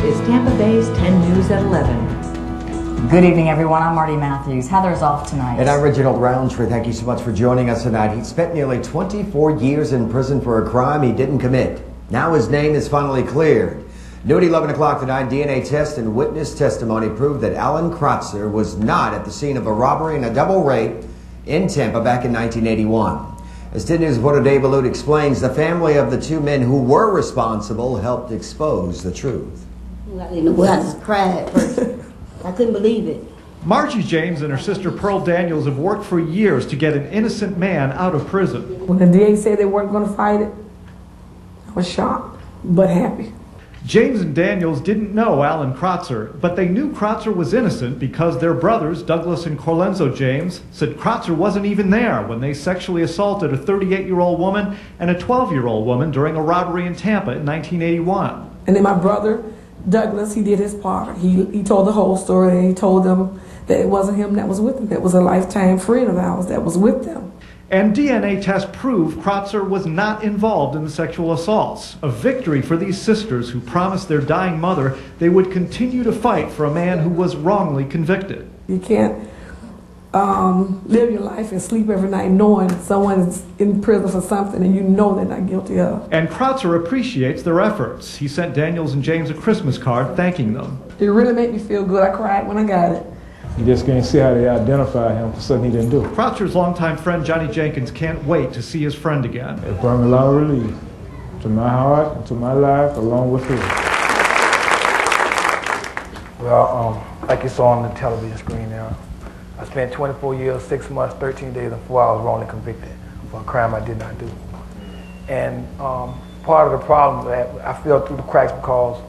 is Tampa Bay's 10 News at 11. Good evening, everyone. I'm Marty Matthews. Heather's off tonight. And I'm Reginald Roundtree. Thank you so much for joining us tonight. He spent nearly 24 years in prison for a crime he didn't commit. Now his name is finally cleared. Noon at 11 o'clock tonight, DNA test and witness testimony proved that Alan Kratzer was not at the scene of a robbery and a double rape in Tampa back in 1981. As 10 News reporter Dave Allude explains, the family of the two men who were responsible helped expose the truth. I didn't know, I just cried at first. I couldn't believe it. Margie James and her sister Pearl Daniels have worked for years to get an innocent man out of prison. When the DA said they weren't going to fight it, I was shocked, but happy. James and Daniels didn't know Alan Kratzer, but they knew Kratzer was innocent because their brothers, Douglas and Corlenzo James, said Kratzer wasn't even there when they sexually assaulted a 38-year-old woman and a 12-year-old woman during a robbery in Tampa in 1981. And then my brother, Douglas, he did his part. He told the whole story, and he told them that it wasn't him that was with them. It was a lifetime friend of ours that was with them. And DNA tests proved Kratzer was not involved in the sexual assaults. A victory for these sisters who promised their dying mother they would continue to fight for a man who was wrongly convicted. You can't live your life and sleep every night knowing someone's in prison for something and you know they're not guilty of. And Kratzer appreciates their efforts. He sent Daniels and James a Christmas card thanking them. It really made me feel good. I cried when I got it. You just can't see how they identify him for something he didn't do. Kratzer's longtime friend Johnny Jenkins can't wait to see his friend again. It brought me a lot of relief to my heart and to my life along with his. Well, like you saw on the television screen there, I spent 24 years, 6 months, 13 days, and 4 hours wrongly convicted for a crime I did not do. And part of the problem that I fell through the cracks because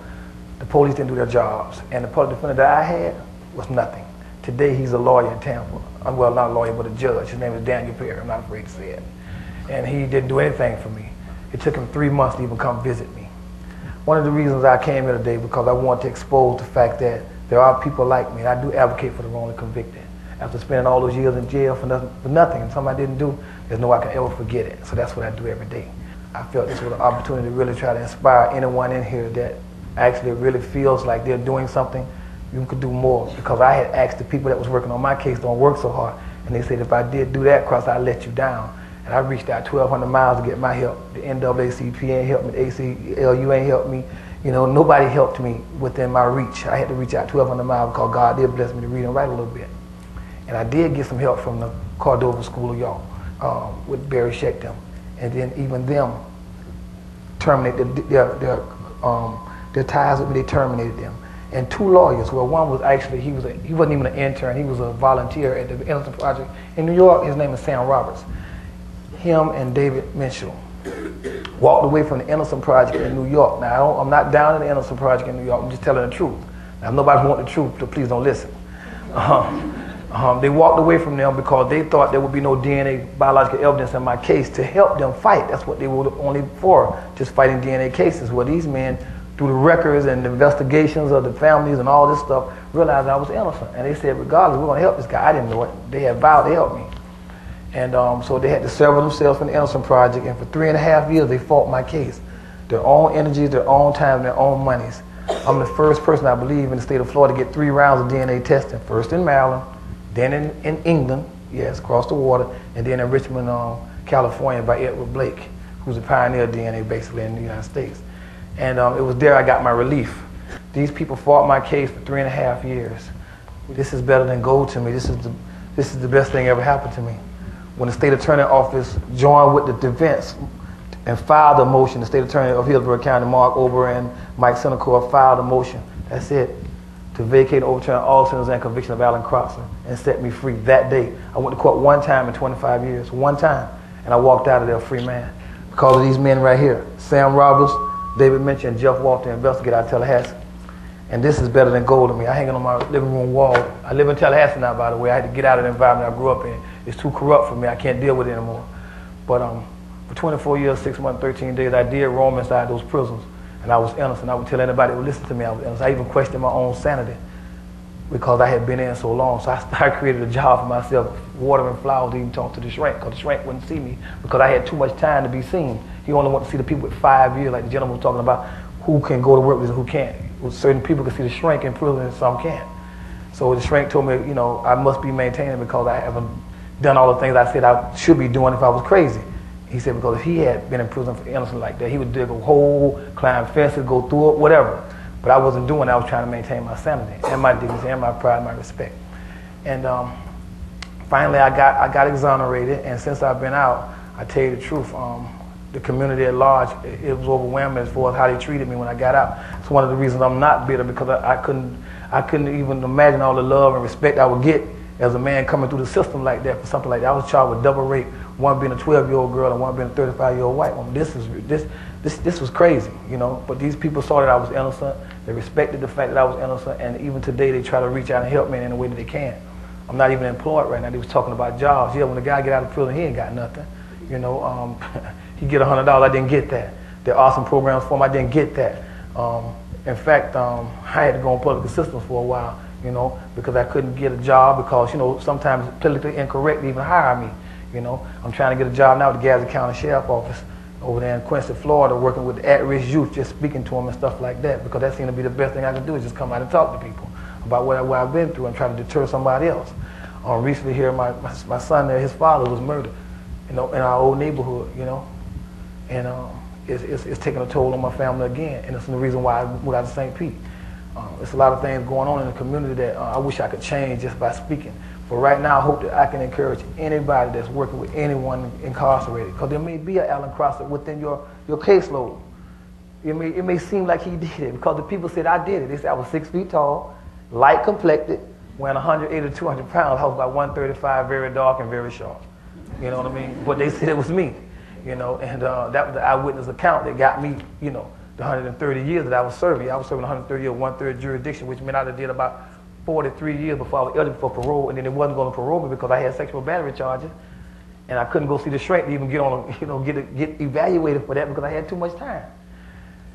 the police didn't do their jobs, and the public defender that I had was nothing. Today he's a lawyer in Tampa. Well, not a lawyer, but a judge. His name is Daniel Perry. I'm not afraid to say it. And he didn't do anything for me. It took him 3 months to even come visit me. One of the reasons I came here today because I want to expose the fact that there are people like me. I do advocate for the wrongly convicted. After spending all those years in jail for nothing and something I didn't do, there's no way I can ever forget it. So that's what I do every day. I felt this was an opportunity to really try to inspire anyone in here that actually really feels like they're doing something. You could do more, because I had asked the people that was working on my case don't work so hard, and they said if I did do that, Cross, I'd let you down. And I reached out 1,200 miles to get my help. The NAACP ain't helped me, the ACLU ain't helped me. You know, nobody helped me within my reach. I had to reach out 1,200 miles because God did bless me to read and write a little bit. And I did get some help from the Cordova School of Law with Barry Schechter, and then even them terminated their ties with me. They terminated them. And 2 lawyers. Well, one was actually, he wasn't even an intern, he was a volunteer at the Innocent Project in New York. His name is Sam Roberts. Him and David Mitchell walked away from the Innocent Project in New York. Now, I'm not down in the Innocent Project in New York, I'm just telling the truth. Now, if nobody wants the truth, so please don't listen. They walked away from them because they thought there would be no DNA biological evidence in my case to help them fight. That's what they were only for, just fighting DNA cases. Well, these men, through the records and the investigations of the families and all this stuff, realized I was innocent. And they said, regardless, we're going to help this guy. I didn't know it. They had vowed to help me. And so they had to sever themselves from the Innocent Project, and for 3.5 years they fought my case. Their own energies, their own time, their own monies. I'm the first person, I believe, in the state of Florida to get 3 rounds of DNA testing. First in Maryland, then in England, yes, across the water, and then in Richmond, California by Edward Blake, who's a pioneer of DNA basically in the United States. And it was there I got my relief. These people fought my case for 3.5 years. This is better than gold to me. This is the best thing ever happened to me. When the state attorney office joined with the defense and filed a motion, the state attorney of Hillsborough County, Mark Ober and Mike Seneca, filed a motion. That's it. To vacate and overturn all sentences and conviction of Alan Kratzer and set me free that day. I went to court 1 time in 25 years, 1 time, and I walked out of there a free man because of these men right here, Sam Roberts, David Mitchell, and Jeff Walter, investigator out of Tallahassee. And this is better than gold to me. I hang it on my living room wall. I live in Tallahassee now, by the way. I had to get out of the environment I grew up in. It's too corrupt for me. I can't deal with it anymore. But for 24 years, 6 months, 13 days, I did roam inside those prisons, and I was innocent. I would tell anybody who would listen to me I was innocent. I even questioned my own sanity because I had been in so long. So I created a job for myself, watering flowers, to even talk to the shrink, because the shrink wouldn't see me because I had too much time to be seen. He only wanted to see the people with 5 years, like the gentleman was talking about, who can go to work with and who can't. Certain people can see the shrink in prison and some can't. So the shrink told me, you know, I must be maintaining because I haven't done all the things I said I should be doing if I was crazy. He said because if he had been in prison for innocence like that, he would dig a hole, climb fences, go through it, whatever. But I wasn't doing it. I was trying to maintain my sanity and my dignity and my pride and my respect. And finally, I got exonerated. And since I've been out, I tell you the truth, the community at large, it was overwhelming as far as how they treated me when I got out. It's one of the reasons I'm not bitter, because I couldn't even imagine all the love and respect I would get as a man coming through the system like that for something like that. I was charged with double rape, one being a 12-year-old girl and one being a 35-year-old white woman. This was crazy, you know. But these people saw that I was innocent. They respected the fact that I was innocent, and even today they try to reach out and help me in any way that they can. I'm not even employed right now. They was talking about jobs. Yeah, when the guy get out of prison, he ain't got nothing. You know, he get $100. I didn't get that. There are awesome programs for him. I didn't get that. In fact, I had to go on public assistance for a while, you know, because I couldn't get a job because, you know, sometimes it's politically incorrect to even hire me. You know, I'm trying to get a job now with the Gadsden County Sheriff Office over there in Quincy, Florida, working with at-risk youth, just speaking to them and stuff like that, because that seemed to be the best thing I could do is just come out and talk to people about what I've been through and try to deter somebody else. Recently here, my son there, his father was murdered, you know, in our old neighborhood, you know, and it's taking a toll on my family again, and it's the reason why I moved out to St. Pete. There's a lot of things going on in the community that I wish I could change just by speaking. But right now, I hope that I can encourage anybody that's working with anyone incarcerated, because there may be an Alan Crosser within your caseload. It may seem like he did it, because the people said I did it. They said I was 6 feet tall, light complected, weighing 180 to 200 pounds. I was about 135, very dark and very short. You know what I mean? But they said it was me, you know, and that was the eyewitness account that got me, you know, the 130 years that I was serving. I was serving 130 years, 1/3 jurisdiction, which meant I did about 43 years before I was eligible for parole, and then it wasn't going to parole me because I had sexual battery charges, and I couldn't go see the shrink to even get on, you know, get evaluated for that because I had too much time.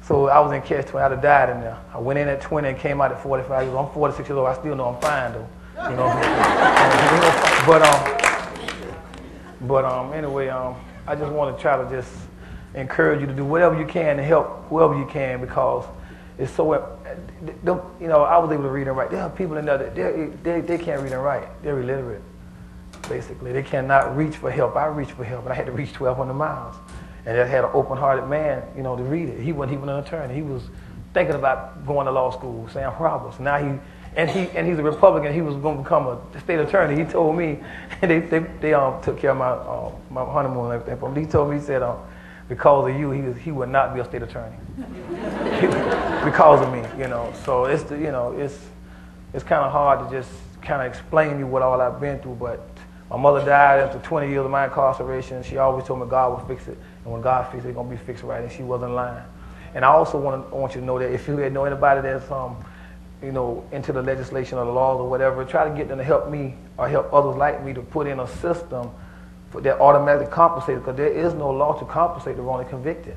So I was in catch 20. I'd have died in there. I went in at 20 and came out at 45 years old. I'm 46 years old. I still know I'm fine though. You know. But anyway, I just want to try to just encourage you to do whatever you can to help whoever you can, because it's so, you know, I was able to read and write. There are people in there that they can't read and write. They're illiterate, basically. They cannot reach for help. I reached for help, and I had to reach 1,200 miles. And I had an open-hearted man, you know, to read it. He wasn't even an attorney. He was thinking about going to law school, Sam Roberts. Now he's a Republican. He was going to become a state attorney. He told me, and they took care of my honeymoon and everything for me. He told me, he said, because of you, he would not be a state attorney. Because of me, you know. So it's kind of hard to just kind of explain to you what all I've been through. But my mother died after 20 years of my incarceration. She always told me God would fix it, and when God fixes it, it's gonna be fixed right. And she wasn't lying. And I also want you to know that if you know anybody that's you know, into the legislation or the laws or whatever, try to get them to help me or help others like me to put in a system that automatically compensates, because there is no law to compensate the wrongly convicted.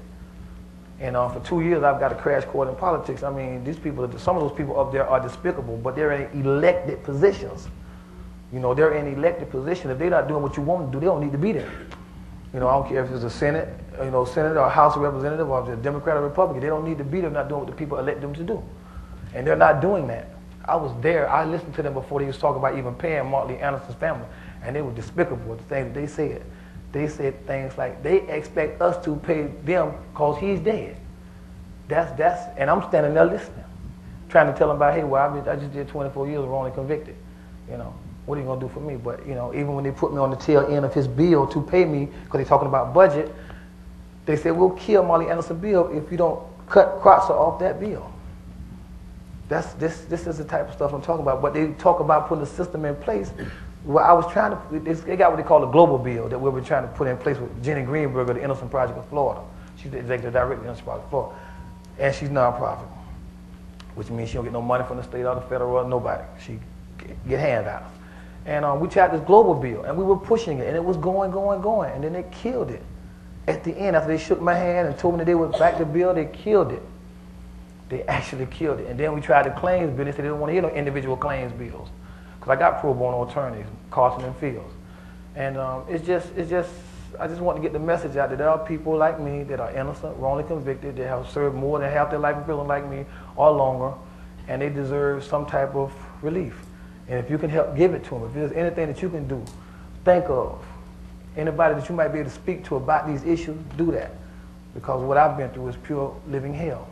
And for 2 years, I've got a crash course in politics. I mean, these people, some of those people up there are despicable, but they're in elected positions. You know, they're in elected positions. If they're not doing what you want them to do, they don't need to be there. You know, I don't care if it's a Senate, you know, senator or House of Representatives, or if it's a Democrat or Republican. They don't need to be there, not doing what the people elect them to do. And they're not doing that. I was there. I listened to them before they was talking about even paying Mark Lee Anderson's family, and they were despicable, the things that they said. They said things like, they expect us to pay them because he's dead. And I'm standing there listening, trying to tell them about, hey, well, I just did 24 years wrongly convicted. You know, what are you gonna do for me? But, you know, even when they put me on the tail end of his bill to pay me, because they're talking about budget, they said, we'll kill Marley Anderson bill if you don't cut Crotzer off that bill. This is the type of stuff I'm talking about. But they talk about putting a system in place. Well, I was trying to, they got what they call a global bill that we were trying to put in place with Jenny Greenberg of the Innocent Project of Florida. She's the executive director of the Innocent Project of Florida. And she's nonprofit, which means she don't get no money from the state or the federal or nobody. She get handouts. And we tried this global bill, and we were pushing it, and it was going, and then they killed it. At the end, after they shook my hand and told me that they would back the bill, they killed it. They actually killed it. And then we tried the claims bill. They said they didn't want to hear no individual claims bills, because I got pro bono attorneys, Carson and Fields. And it's just I just want to get the message out that there are people like me that are innocent, wrongly convicted, that have served more than half their life in prison like me or longer, and they deserve some type of relief. And if you can help give it to them, if there's anything that you can do, think of anybody that you might be able to speak to about these issues, do that. Because what I've been through is pure living hell.